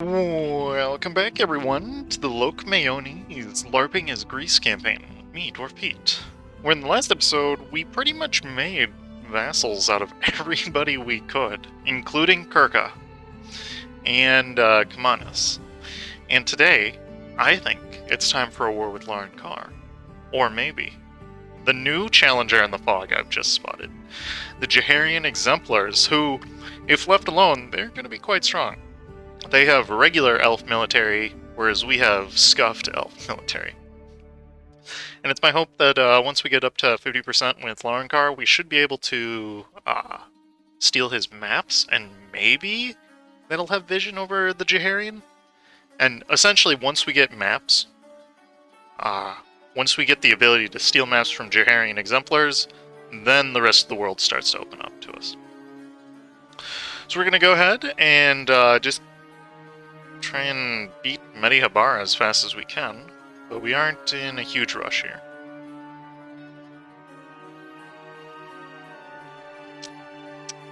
Welcome back, everyone, to the Lokmeion's LARPing as Grease campaign with me, Dwarf Pete. Where in the last episode, we pretty much made vassals out of everybody we could, including Kirka and Kamanis. And today, I think it's time for a war with Lauren Carr. Or maybe the new challenger in the fog I've just spotted. The Jaharian Exemplars, who, if left alone, they're going to be quite strong. They have regular elf military, whereas we have scuffed elf military. And it's my hope that once we get up to 50% with Laurenkar, we should be able to steal his maps, and maybe that'll have vision over the Jaharian. And essentially, once we get maps, once we get the ability to steal maps from Jaharian exemplars, then the rest of the world starts to open up to us. So we're going to go ahead and just try and beat Medihabara as fast as we can, but we aren't in a huge rush here.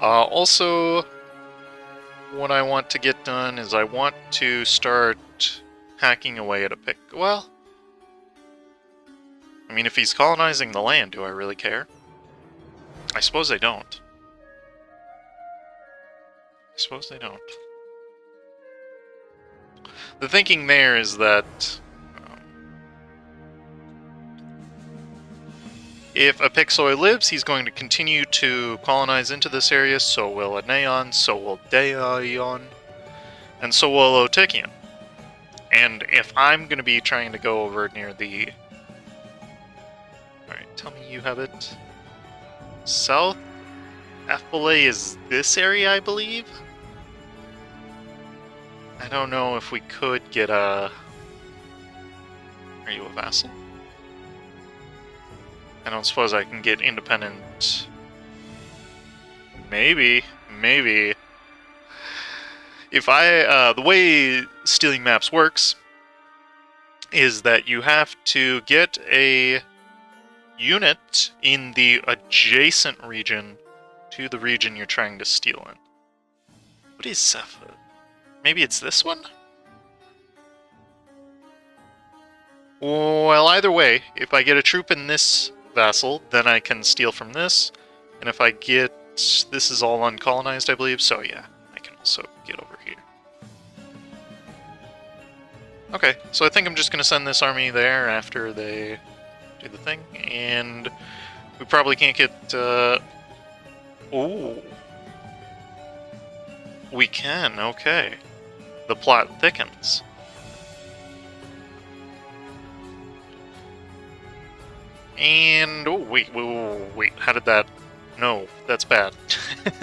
Also, what I want to get done is I want to start hacking away at a pick. Well, I mean, if he's colonizing the land, do I really care? I suppose I don't. The thinking there is that if a Pixoi lives, he's going to continue to colonize into this area, so will Aneon, so will Deion, and so will Otikhion. And if I'm going to be trying to go over near the... Alright, tell me you have it. South Efbele is this area, I believe? I don't know if we could get a... Are you a vassal? I don't suppose I can get independent... Maybe. If I... the way stealing maps works is that you have to get a unit in the adjacent region to the region you're trying to steal in. What is Cepha? Maybe it's this one? Well, either way, if I get a troop in this vassal, then I can steal from this. And if I get... This is all uncolonized, I believe, so yeah, I can also get over here. Okay, so I think I'm just going to send this army there after they do the thing, and we probably can't get... Ooh. We can, okay. The plot thickens. And... Oh, wait, how did that... No, that's bad.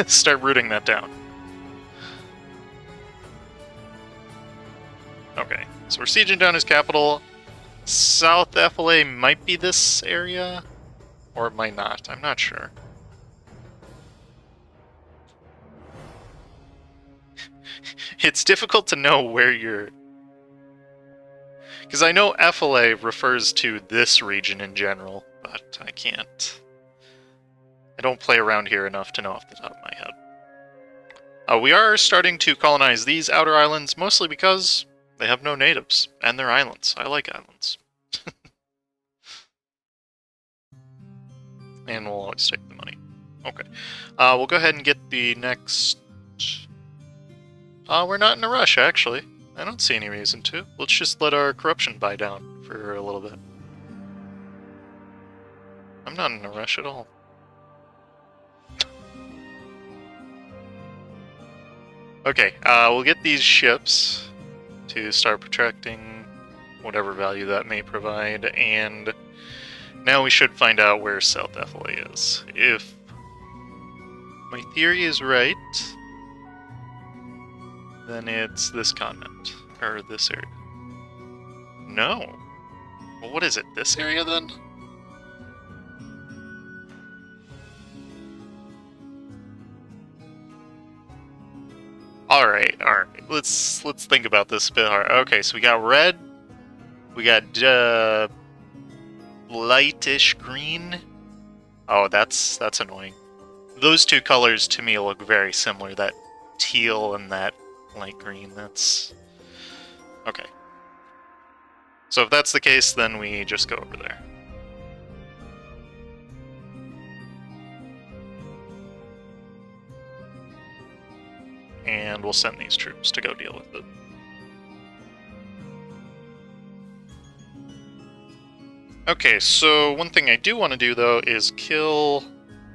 Start rooting that down. Okay, so we're sieging down his capital. South Efbele might be this area, or it might not. I'm not sure. It's difficult to know where you're... Because I know Efbele refers to this region in general, but I can't... I don't play around here enough to know off the top of my head. We are starting to colonize these outer islands, mostly because they have no natives, and they're islands. I like islands. And we'll always take the money. Okay. We'll go ahead and get the next... we're not in a rush, actually. I don't see any reason to. Let's just let our corruption die down for a little bit. I'm not in a rush at all. Okay, we'll get these ships to start protecting whatever value that may provide, and now we should find out where South Efbele is. If my theory is right, then it's this continent, or this area. No. Well, what is it, this area then? Alright. Let's think about this a bit hard. Okay, so we got red, we got lightish green. Oh, that's annoying. Those two colors to me look very similar, that teal and that light green. That's Okay. So if that's the case, then we just go over there. And we'll send these troops to go deal with it. Okay, so one thing I do want to do, though, is kill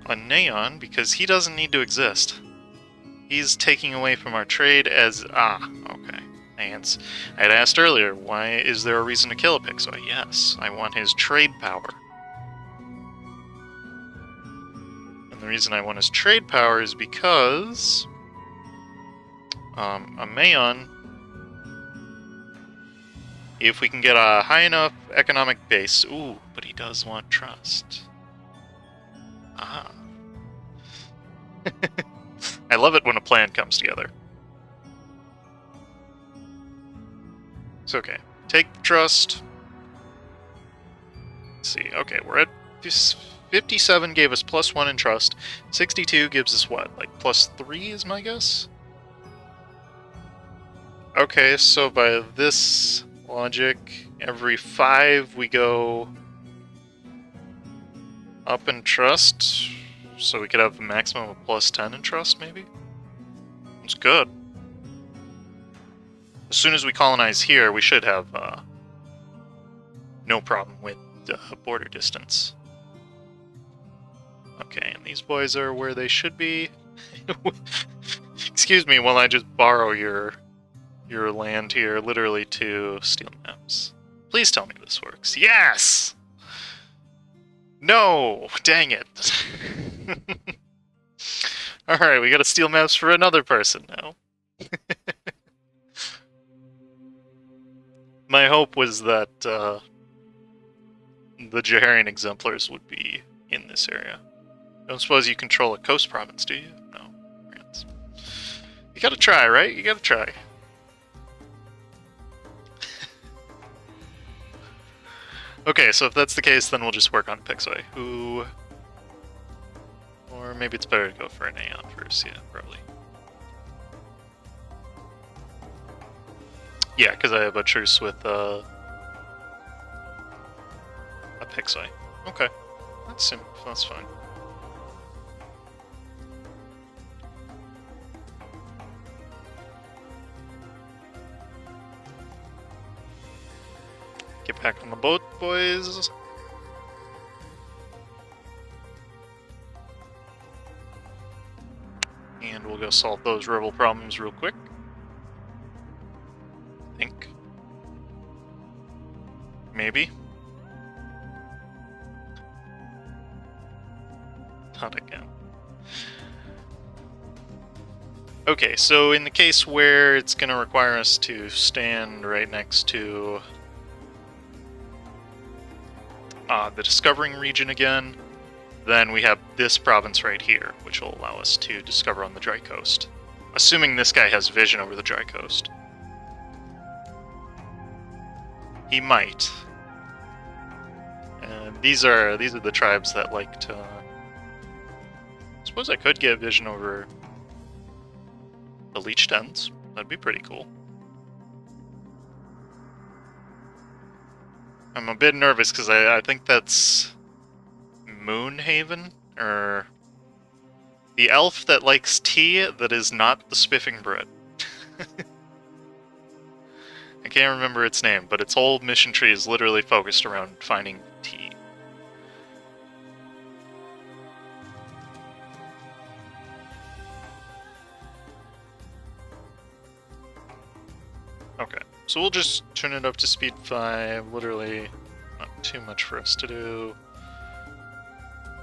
a Neon, because he doesn't need to exist. He's taking away from our trade as... okay. And I had asked earlier, why is there a reason to kill a Pixoy? Yes, I want his trade power. And the reason I want his trade power is because... a Mayon... If we can get a high enough economic base... Ooh, but he does want trust. Ah. I love it when a plan comes together. It's okay. Take the trust. Let's see. Okay, we're at 57 gave us +1 in trust. 62 gives us what? Like +3 is my guess? Okay, so by this logic, every 5 we go up in trust, so we could have a maximum of +10 in trust, maybe? It's good. As soon as we colonize here, we should have no problem with border distance. Okay, and these boys are where they should be. Excuse me while I just borrow your land here, literally to steel maps. Please tell me this works. Yes! No! Dang it. Alright, we gotta steal maps for another person now. My hope was that the Jaharian exemplars would be in this area. Don't suppose you control a coast province, do you? No. France. You gotta try, right? You gotta try. Okay, so if that's the case, then we'll just work on Pixoy, who... Or maybe it's better to go for an Aeon first, yeah, probably. Yeah, because I have a truce with a Pixoy. Okay, that's fine. Get back on the boat, boys. And we'll go solve those rebel problems real quick. I think. Maybe. Not again. Okay, so in the case where it's going to require us to stand right next to the discovering region again, then we have this province right here, which will allow us to discover on the dry coast. Assuming this guy has vision over the dry coast. He might. And these are the tribes that like to... I suppose I could get vision over the Leech Dens. That'd be pretty cool. I'm a bit nervous because I think that's Moonhaven, or the elf that likes tea that is not the spiffing bread. I can't remember its name, but its whole mission tree is literally focused around finding tea. Okay, so we'll just turn it up to speed 5, literally not too much for us to do.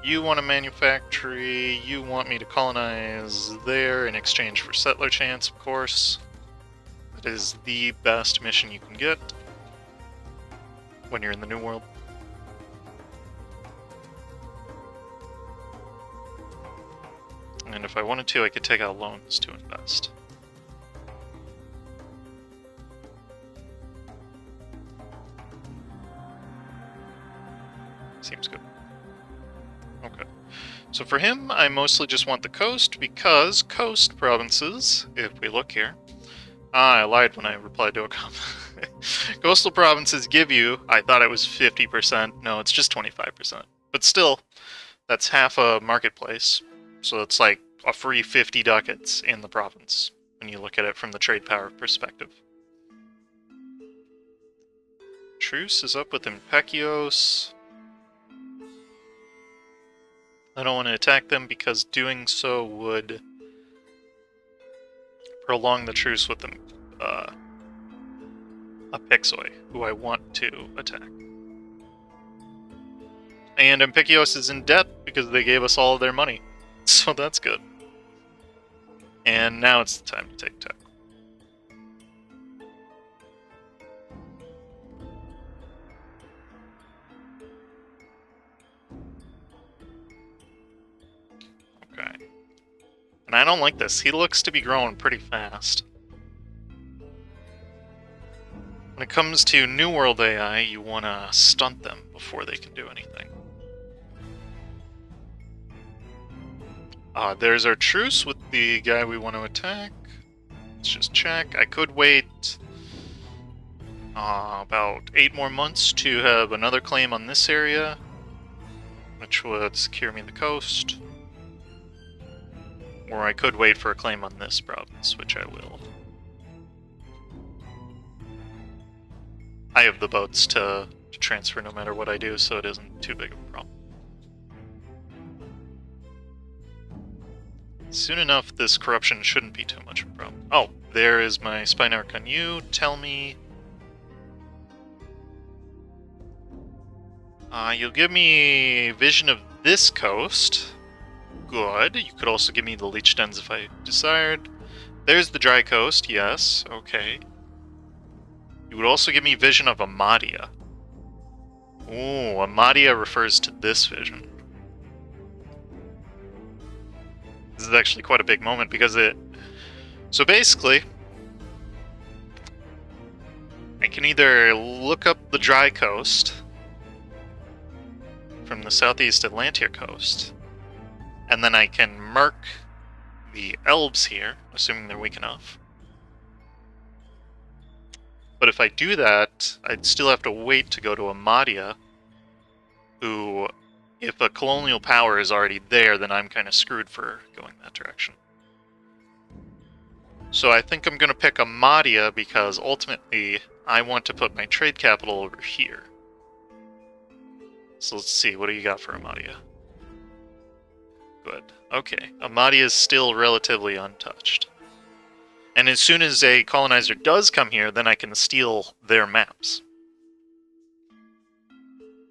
You want a manufactory, you want me to colonize there in exchange for settler chance, of course. That is the best mission you can get when you're in the New World. And if I wanted to, I could take out loans to invest. Seems good. Okay. So for him, I mostly just want the coast, because coast provinces, if we look here... I lied when I replied to a comment. Coastal provinces give you, I thought it was 50%. No, it's just 25%. But still, that's half a marketplace. So it's like a free 50 ducats in the province when you look at it from the trade power perspective. Truce is up with Impekios. I don't want to attack them because doing so would prolong the truce with them. A Pixoi, who I want to attack. And Impekios is in debt because they gave us all of their money. So that's good. And now it's the time to take tech. Okay. And I don't like this. He looks to be growing pretty fast. When it comes to New World AI, you want to stunt them before they can do anything. There's our truce with the guy we want to attack. Let's just check. I could wait about 8 more months to have another claim on this area, which would secure me the coast. Or I could wait for a claim on this province, which I will. I have the boats to transfer no matter what I do, so it isn't too big of a problem. Soon enough, this corruption shouldn't be too much of a problem. Oh, there is my spy network on you. Tell me... you'll give me vision of this coast. Good. You could also give me the leech dens if I desired. There's the dry coast, yes. Okay. You would also give me vision of Amadia. Ooh, Amadia refers to this vision. This is actually quite a big moment because it... So basically, I can either look up the dry coast from the southeast Atlantic coast, and then I can mark the elves here, assuming they're weak enough. But if I do that, I'd still have to wait to go to Amadia, who, if a colonial power is already there, then I'm kind of screwed for going that direction. So I think I'm going to pick Amadia because ultimately I want to put my trade capital over here. So let's see, what do you got for Amadia? Good. Okay, Amadia is still relatively untouched. And as soon as a colonizer does come here, then I can steal their maps.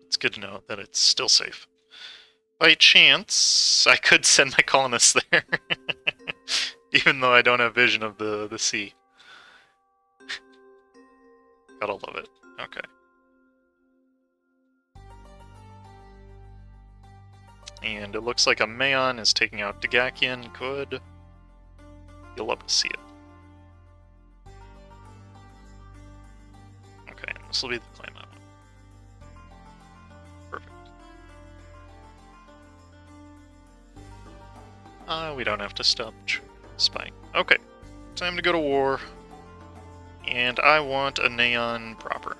It's good to know that it's still safe. By chance, I could send my colonists there. Even though I don't have vision of the sea. Gotta love it. Okay. And it looks like a Mayon is taking out Degenerated. Good. You'll love to see it. Okay, this will be the claim I want. Perfect. We don't have to stop spying. Okay, time to go to war. And I want a Neon proper.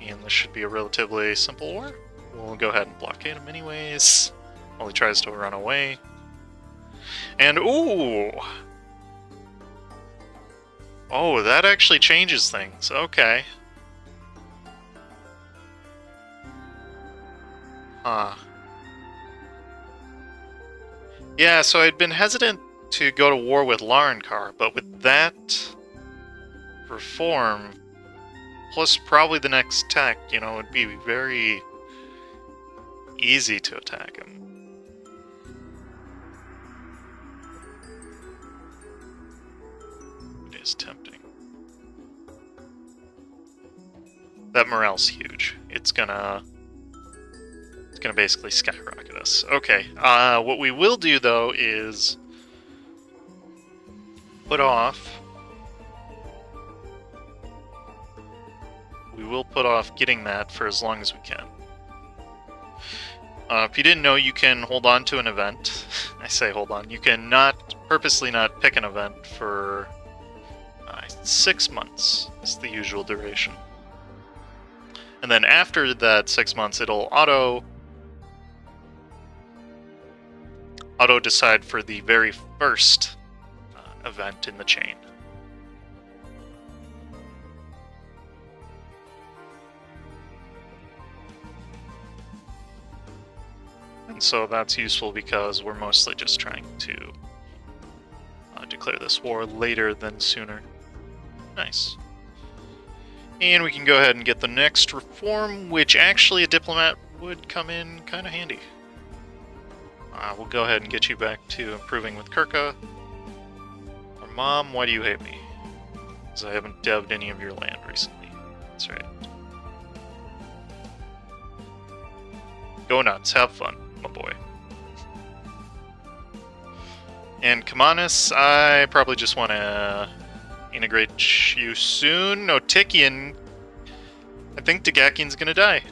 And this should be a relatively simple war. We'll go ahead and blockade him anyways, while he tries to run away. And ooh! Oh, that actually changes things. Okay. Huh. Yeah, so I'd been hesitant to go to war with Laurenkar, but with that reform, plus probably the next tech, you know, it'd be very easy to attack him. It is tempting. That morale's huge. It's gonna basically skyrocket us. Okay, what we will do though is put off. We will put off getting that for as long as we can. If you didn't know, you can hold on to an event. I say hold on. You can purposely not pick an event for 6 months is the usual duration. And then after that 6 months, it'll auto decide for the very first event in the chain. And so that's useful because we're mostly just trying to declare this war later than sooner. Nice. And we can go ahead and get the next reform, which actually a diplomat would come in kind of handy. We'll go ahead and get you back to improving with Kirka. Or Mom, why do you hate me? Because I haven't devved any of your land recently. That's right. Go nuts, have fun, my boy. And Kamanis, I probably just want to integrate you soon. Otikhion, I think Dagakian's gonna die.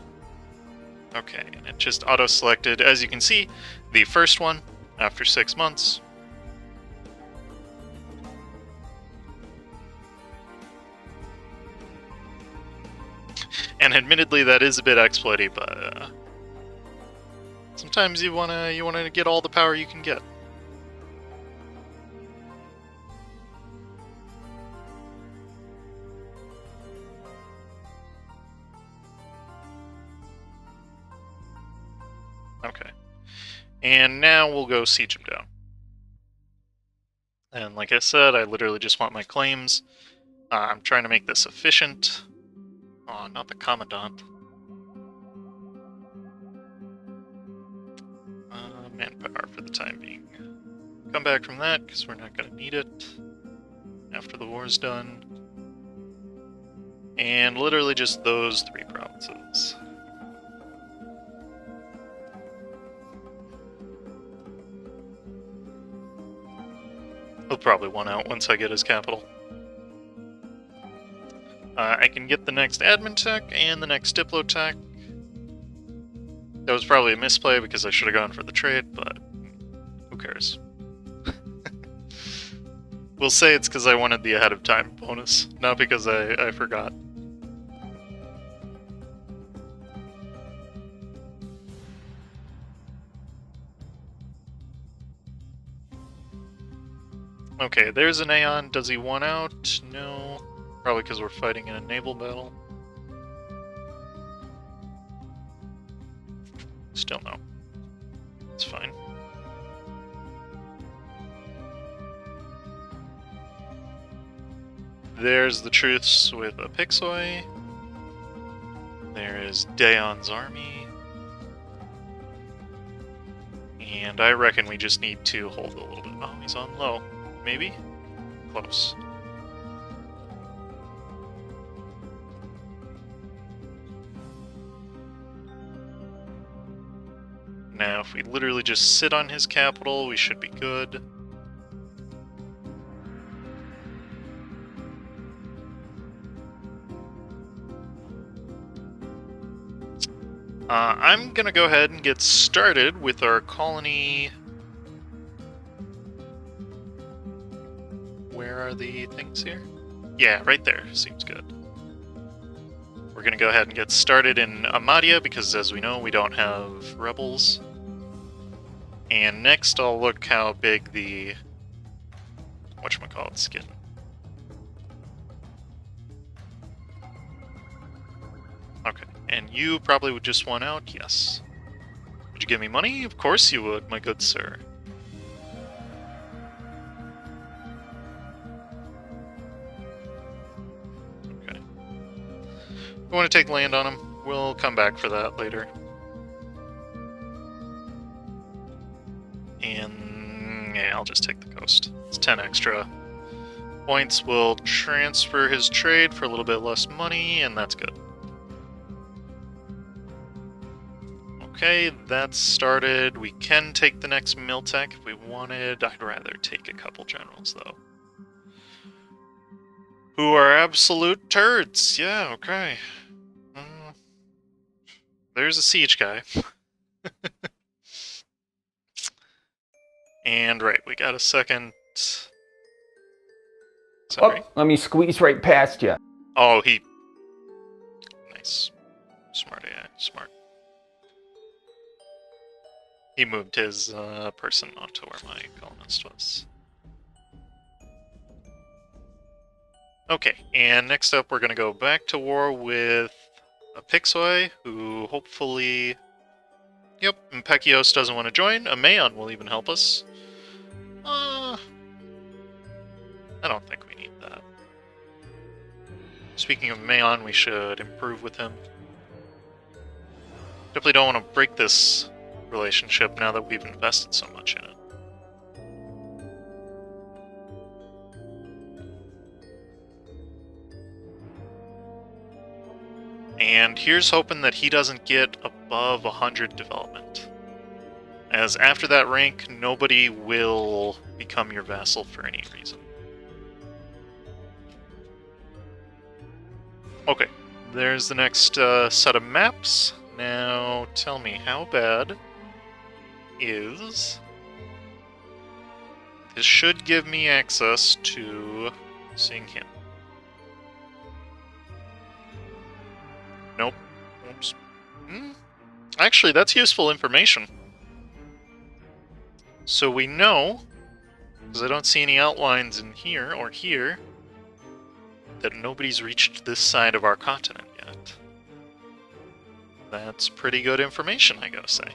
Okay, and it just auto-selected, as you can see, the first one after 6 months. And admittedly, that is a bit exploity, but sometimes you wanna get all the power you can get. Okay. And now we'll go siege him down. And like I said, I literally just want my claims. I'm trying to make this efficient. Oh, not the Commandant. Manpower for the time being. Come back from that, because we're not going to need it after the war's done. And literally just those 3 provinces. He'll probably want out once I get his capital. I can get the next admin tech and the next diplo tech. That was probably a misplay because I should have gone for the trade, but who cares? We'll say it's because I wanted the ahead of time bonus, not because I forgot. Okay, there's an Aeon. Does he want out? No. Probably because we're fighting in a naval battle. Still no. It's fine. There's the truths with a Pixoi. There is Daeon's army. And I reckon we just need to hold a little bit. Oh, he's on low. Maybe? Close. Now, if we literally just sit on his capital, we should be good. I'm gonna go ahead and get started with our colony. Where are the things here? Yeah, right there. Seems good. We're gonna go ahead and get started in Amadia because, as we know, we don't have rebels. And next, I'll look how big the whatchamacallit's getting. Okay, and you probably would just want out, yes. Would you give me money? Of course you would, my good sir. Okay. We want to take land on him. We'll come back for that later. And yeah, I'll just take the coast. It's 10 extra points. We'll transfer his trade for a little bit less money, and that's good. Okay, that's started. We can take the next mill tech if we wanted. I'd rather take a couple generals, though. Who are absolute turds. Yeah, okay. There's a siege guy. And right, we got a second Sorry. Oh, let me squeeze right past you. Oh, he... Nice. Smart AI. Smart. He moved his person onto where my colonist was. Okay, and next up we're going to go back to war with a Pixoi, who hopefully... Yep, Impekios doesn't want to join. Anbennar will even help us. I don't think we need that. Speaking of Anbennar, we should improve with him. Definitely don't want to break this relationship now that we've invested so much in it. And here's hoping that he doesn't get above 100 development. As after that rank, nobody will become your vassal for any reason. Okay, there's the next set of maps. Now, tell me, how bad is... This should give me access to seeing him. Nope. Oops. Actually, that's useful information. So we know, because I don't see any outlines in here or here, that nobody's reached this side of our continent yet. That's pretty good information, I gotta say.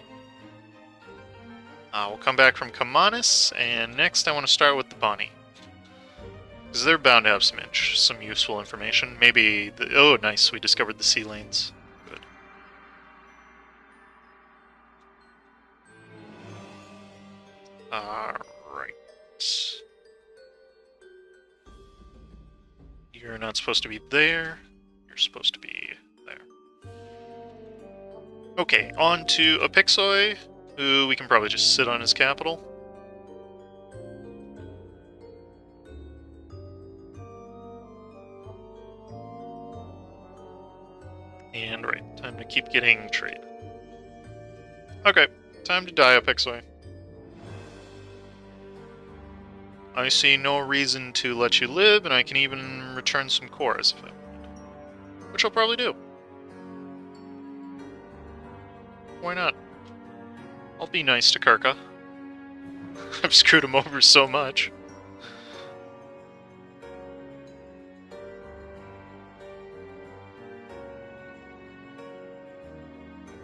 We'll come back from Kamanis, and next I want to start with the Bonnie. Because they're bound to have some useful information. Maybe the... Oh, nice, we discovered the sea lanes. Good. Alright. You're not supposed to be there. You're supposed to be there. Okay, on to a Pixoi, who we can probably just sit on his capital. And right, time to keep getting trade. Okay, time to die a Pixoi. I see no reason to let you live, and I can even return some cores if I want. Which I'll probably do. Why not? I'll be nice to Kirka. I've screwed him over so much.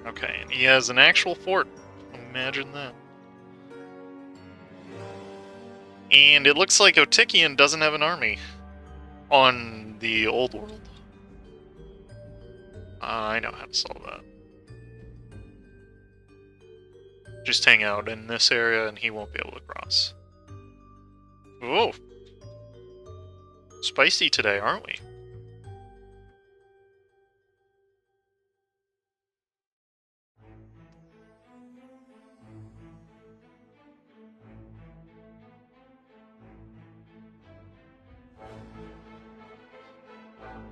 Okay, and he has an actual fort. Imagine that. And it looks like Otikhion doesn't have an army on the old world. I know how to solve that. Just hang out in this area and he won't be able to cross. Whoa. Spicy today, aren't we?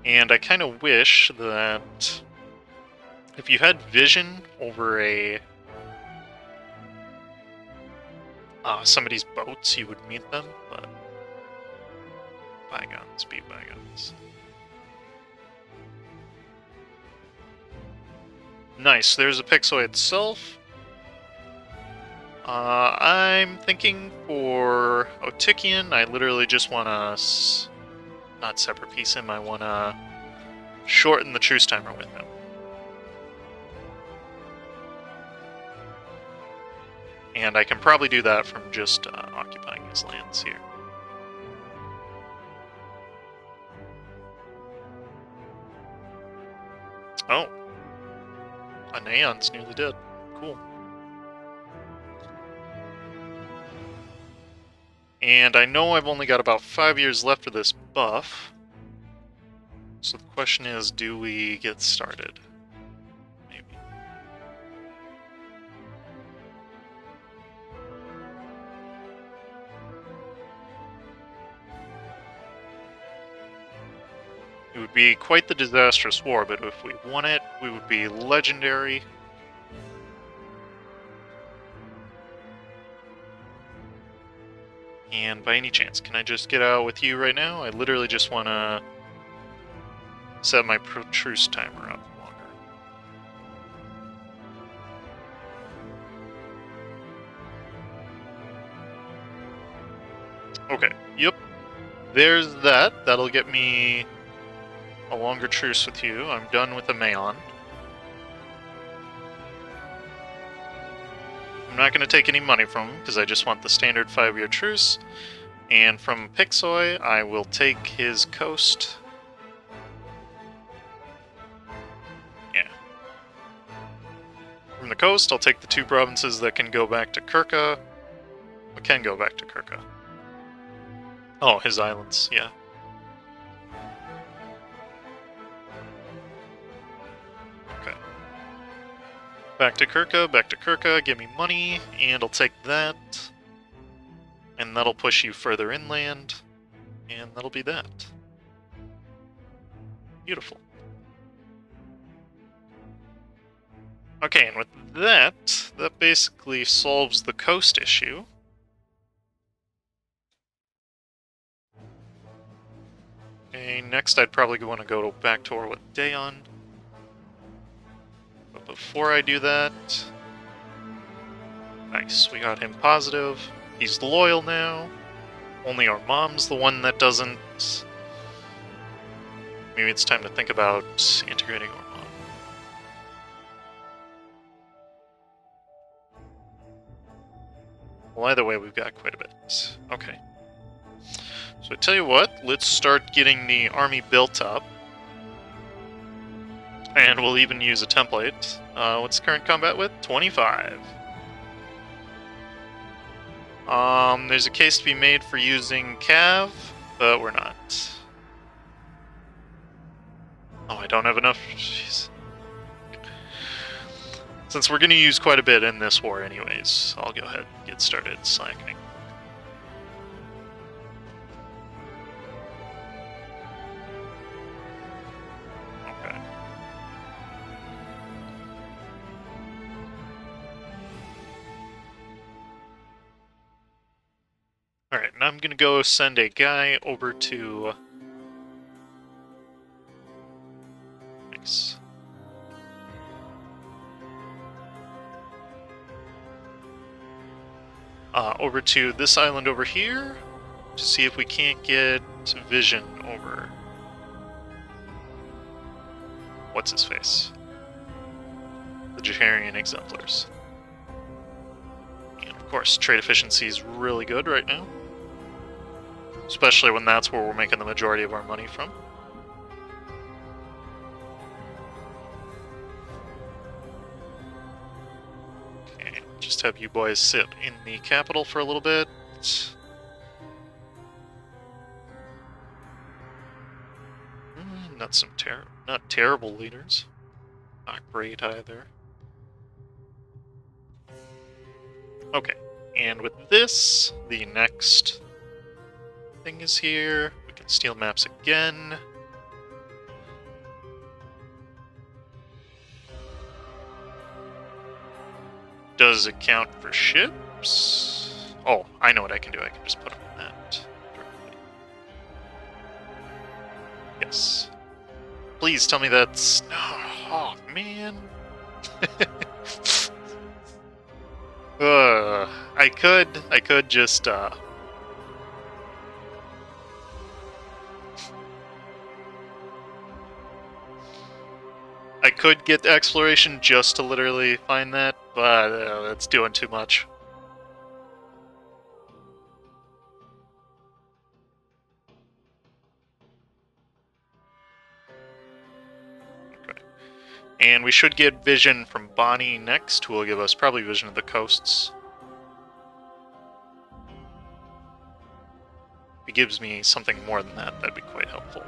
And I kind of wish that if you had vision over somebody's boats, you would meet them, but bygones be bygones. Nice, there's a Pixoi itself. I'm thinking for Otikhion, I literally just want to... Not separate piece him, I want to shorten the truce timer with him. And I can probably do that from just occupying his lands here. Oh. An Aeon's nearly dead. Cool. And I know I've only got about 5 years left of this buff. So the question is, do we get started? Maybe. It would be quite the disastrous war, but if we won it, we would be legendary. And by any chance, can I just get out with you right now? I literally just want to set my truce timer up longer. Okay, yep. There's that. That'll get me a longer truce with you. I'm done with the Maon. I'm not going to take any money from him, because I just want the standard 5-year truce. And from Pixoy, I will take his coast. Yeah. From the coast, I'll take the 2 provinces that can go back to Kirka. What can go back to Kirka? Oh, his islands, yeah. Okay. Back to Kirka, give me money, and I'll take that. And that'll push you further inland, and that'll be that. Beautiful. Okay, and with that, that basically solves the coast issue. Okay, next I'd probably want to go back to war with Daeon. But before I do that... Nice, we got him positive. He's loyal now. Only our mom's the one that doesn't. Maybe it's time to think about integrating our mom. Well, either way, we've got quite a bit. Okay. So I tell you what, let's start getting the army built up. And we'll even use a template. What's the current combat with? 25. There's a case to be made for using Cav, but we're not. Oh, I don't have enough. Jeez. Since we're going to use quite a bit in this war anyways, I'll go ahead and get started slackening. Okay. Alright, now I'm going to go send a guy over to... Nice. Over to this island over here to see if we can't get vision over... What's his face? The Jaharian exemplars. And of course, trade efficiency is really good right now. Especially when that's where we're making the majority of our money from. Okay, just have you boys sit in the capital for a little bit. Not terrible leaders. Not great either. Okay, and with this, the next thing is here. We can steal maps again. Does it count for ships? Oh, I know what I can do. I can just put them in that directly. Yes. Please tell me that's... Oh, man. I could just, I could get exploration just to literally find that, but that's doing too much. Okay. And we should get vision from Bonnie next, who will give us probably vision of the coasts. If he gives me something more than that, that'd be quite helpful.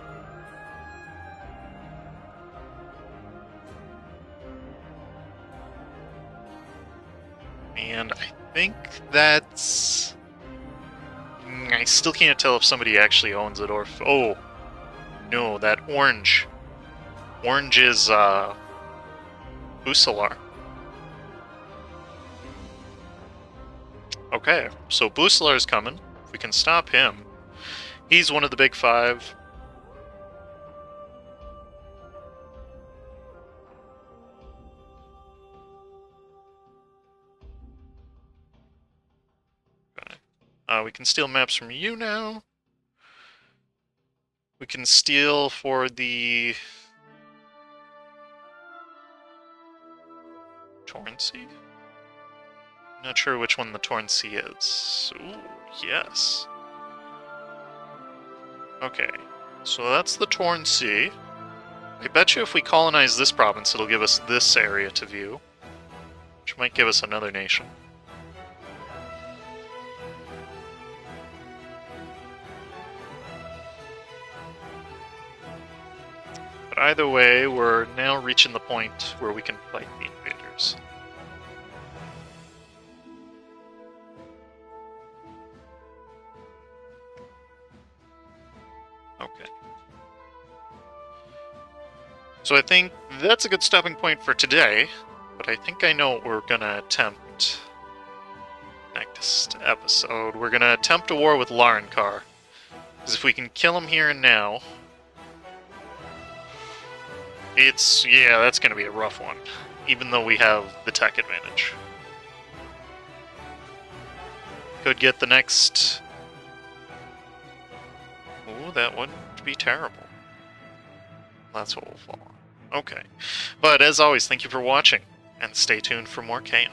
And I think that's... I still can't tell if somebody actually owns it or if... Oh! No, that orange. Orange is, Busalar. Okay, so Busalar is coming. If we can stop him, he's one of the big five. We can steal maps from you now. We can steal for the Torrensea? Not sure which one the Torrensea is. Ooh, yes. Okay, so that's the Torrensea. I bet you if we colonize this province, it'll give us this area to view, which might give us another nation. But either way, we're now reaching the point where we can fight the invaders. Okay. So I think that's a good stopping point for today, but I think I know what we're gonna attempt next episode. We're gonna attempt a war with Laurenkar, because if we can kill him here and now, that's gonna be a rough one, even though we have the tech advantage. Could get the next... Ooh, that wouldn't be terrible. That's what we'll fall on. Okay. But as always, thank you for watching, and stay tuned for more Kheion.